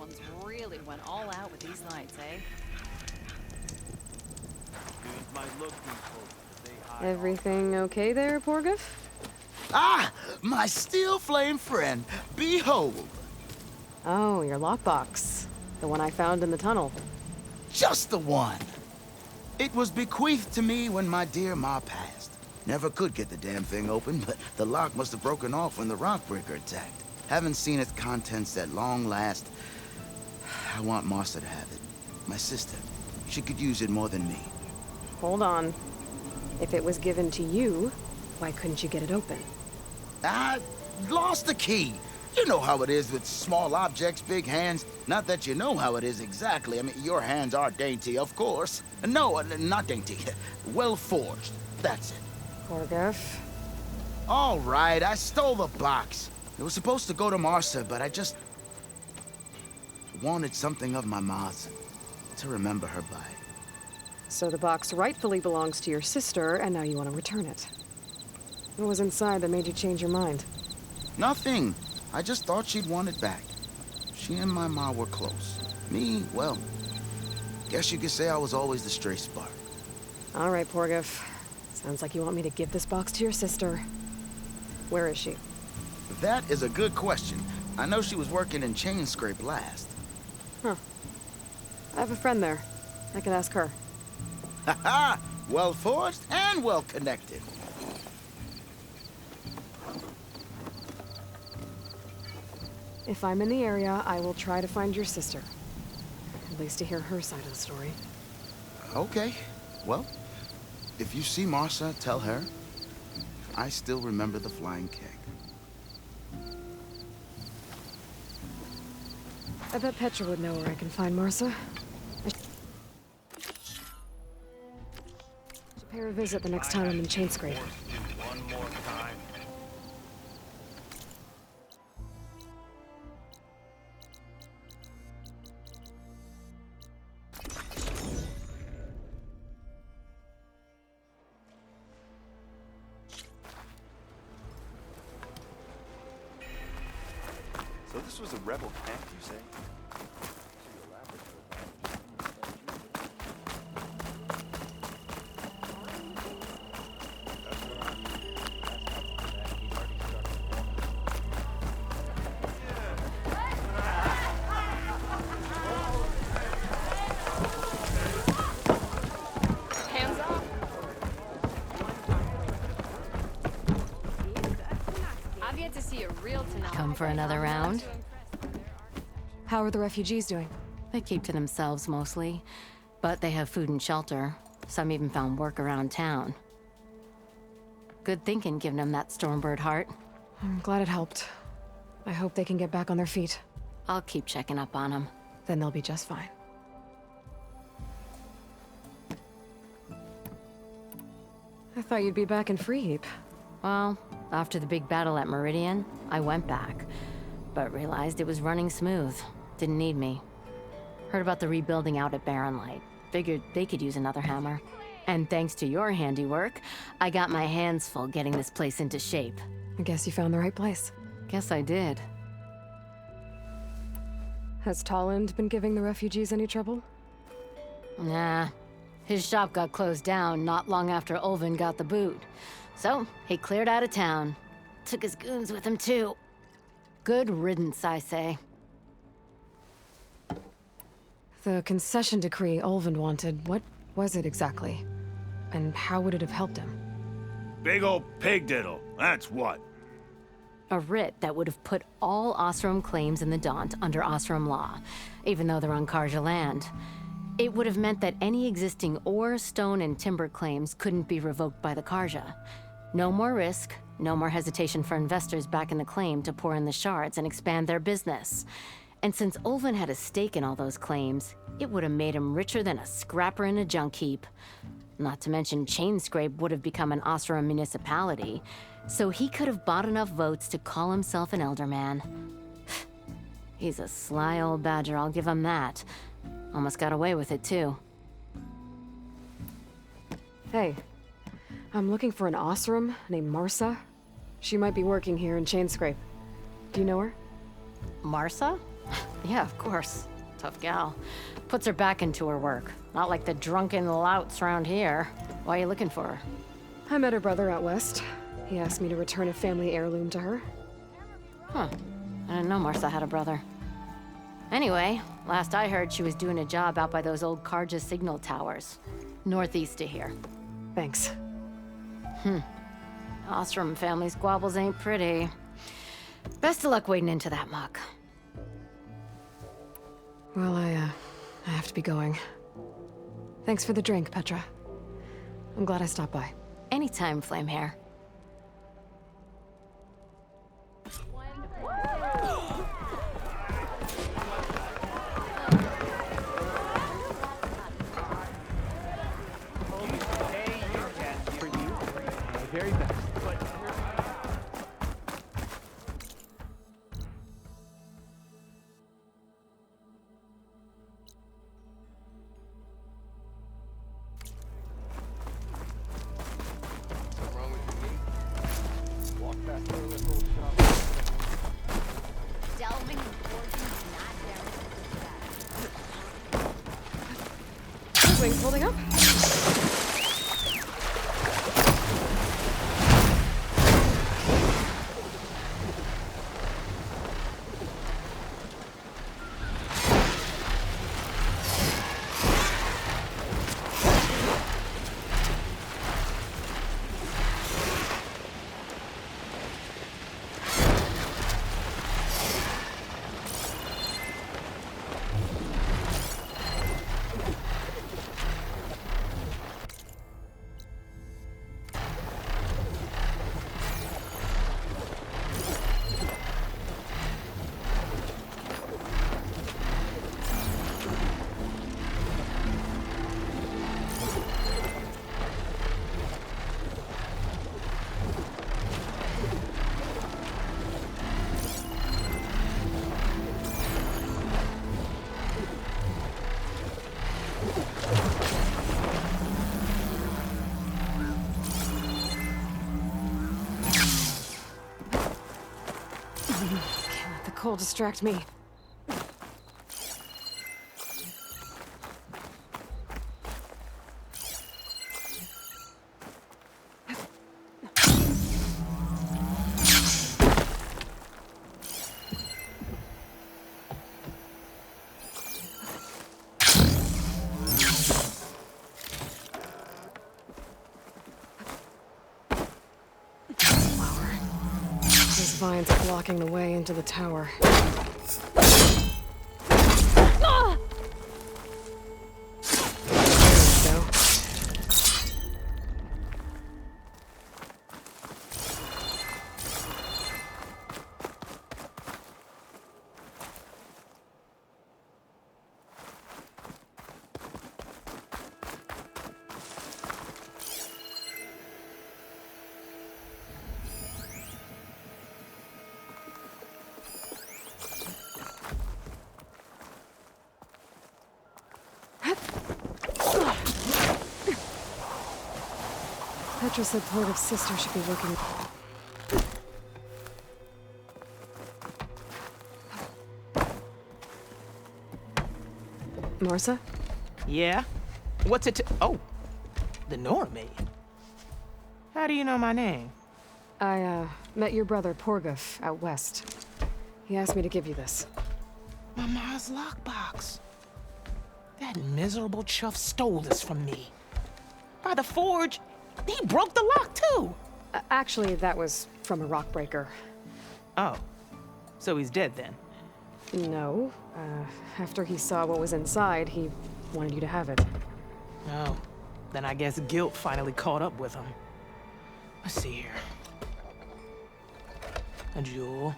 ones really went all out with these lights, eh? Everything okay there, Porgif? Ah! My steel flame friend, behold! Oh, your lockbox. The one I found in the tunnel. Just the one! It was bequeathed to me when my dear ma passed. Never could get the damn thing open, but the lock must have broken off when the rockbreaker attacked. Haven't seen its contents at long last. I want Martha to have it. My sister. She could use it more than me. Hold on. If it was given to you, why couldn't you get it open? I lost the key. You know how it is with small objects, big hands. Not that you know how it is exactly. I mean, your hands are dainty, of course. No, not dainty. Well forged. That's it. Porgif. All right, I stole the box. It was supposed to go to Martha, but I just wanted something of my ma's to remember her by. So the box rightfully belongs to your sister, and now you want to return it. What was inside that made you change your mind? Nothing. I just thought she'd want it back. She and my ma were close. Me, well, guess you could say I was always the stray spark. All right, Porgif. Sounds like you want me to give this box to your sister. Where is she? That is a good question. I know she was working in Chain Scrape last. Huh. I have a friend there. I could ask her. Ha-ha! Well forged and well connected. If I'm in the area, I will try to find your sister. At least to hear her side of the story. Okay. Well, if you see Martha, tell her I still remember the flying keg. I bet Petra would know where I can find Martha. I should pay her a visit the next time I'm in Chain Scrape. One more time. So this was a rebel camp, you say? Hands off! I've yet to see a real Tanaka. Come for another round? How are the refugees doing? They keep to themselves mostly, but they have food and shelter. Some even found work around town. Good thinking, giving them that Stormbird heart. I'm glad it helped. I hope they can get back on their feet. I'll keep checking up on them. Then they'll be just fine. I thought you'd be back in Freeheap. Well, after the big battle at Meridian, I went back, but realized it was running smooth. Didn't need me. Heard about the rebuilding out at Barren Light. Figured they could use another hammer. And thanks to your handiwork, I got my hands full getting this place into shape. I guess you found the right place. Guess I did. Has Tolland been giving the refugees any trouble? Nah. His shop got closed down not long after Ulvin got the boot. So, he cleared out of town. Took his goons with him, too. Good riddance, I say. The concession decree Ulvin wanted, what was it exactly? And how would it have helped him? Big old pig diddle, that's what. A writ that would have put all Osram claims in the Daunt under Osram law, even though they're on Karja land. It would have meant that any existing ore, stone, and timber claims couldn't be revoked by the Karja. No more risk, no more hesitation for investors backing the claim to pour in the shards and expand their business. And since Ulvin had a stake in all those claims, it would have made him richer than a scrapper in a junk heap. Not to mention Chain Scrape would have become an Osram municipality, so he could have bought enough votes to call himself an Elderman. He's a sly old badger, I'll give him that. Almost got away with it, too. Hey, I'm looking for an Osram named Martha. She might be working here in Chain Scrape. Do you know her? Marsa? Yeah, of course. Tough gal. Puts her back into her work. Not like the drunken louts around here. Why are you looking for her? I met her brother out west. He asked me to return a family heirloom to her. Huh. I didn't know Martha had a brother. Anyway, last I heard, she was doing a job out by those old Coouge signal towers. Northeast of here. Thanks. Ostrom family squabbles ain't pretty. Best of luck wading into that muck. Well, I have to be going. Thanks for the drink, Petra. I'm glad I stopped by. Anytime, Flamehair. Very best. What's wrong with your knee? Walk back there, let's go shop. Delving in fortunes not there. Wings holding up? Can't let the cold distract me. Those vines are blocking the way into the tower. There we go. Petra said Porgav's sister should be looking. Martha? Yeah? What's it to— Oh, the Nora maid. How do you know my name? I, met your brother Porgav out west. He asked me to give you this. My ma's lockbox. That miserable chuff stole this from me. By the forge, he broke the lock too. Actually, that was from a rock breaker. Oh, so he's dead then? No. After he saw what was inside, he wanted you to have it. Oh, then I guess guilt finally caught up with him. Let's see here. A jewel.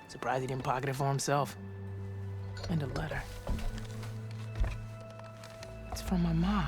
Surprised he didn't pocket it for himself. And a letter. It's from my mom.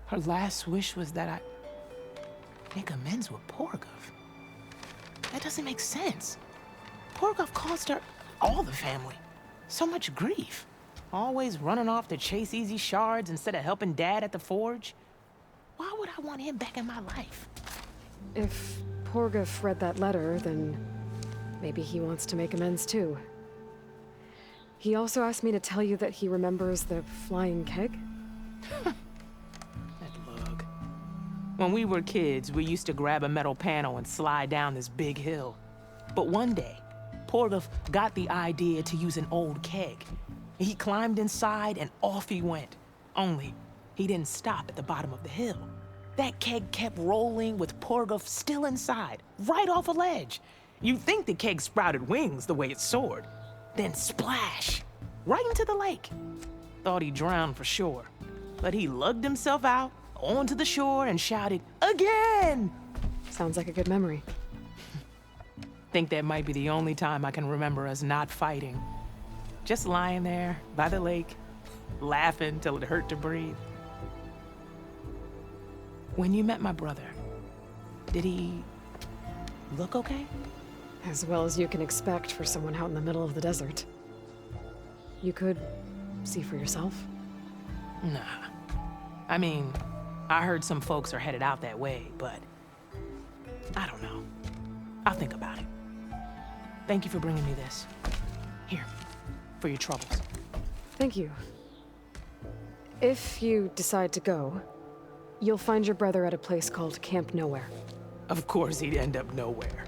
Her last wish was that I make amends with Porgav. That doesn't make sense. Porgav caused her, all the family, so much grief. Always running off to chase easy shards instead of helping Dad at the forge. Why would I want him back in my life? If Porgav read that letter, then maybe he wants to make amends too. He also asked me to tell you that he remembers the flying keg. That lug. When we were kids, we used to grab a metal panel and slide down this big hill. But one day, Porgov got the idea to use an old keg. He climbed inside and off he went. Only, he didn't stop at the bottom of the hill. That keg kept rolling with Porgov still inside, right off a ledge. You'd think the keg sprouted wings the way it soared. Then splash! Right into the lake. Thought he drowned for sure. But he lugged himself out, onto the shore, and shouted, "Again!" Sounds like a good memory. Think that might be the only time I can remember us not fighting. Just lying there, by the lake, laughing till it hurt to breathe. When you met my brother, did he look okay? As well as you can expect for someone out in the middle of the desert. You could see for yourself. Nah. I mean, I heard some folks are headed out that way, but I don't know. I'll think about it. Thank you for bringing me this. Here, for your troubles. Thank you. If you decide to go, you'll find your brother at a place called Camp Nowhere. Of course he'd end up nowhere.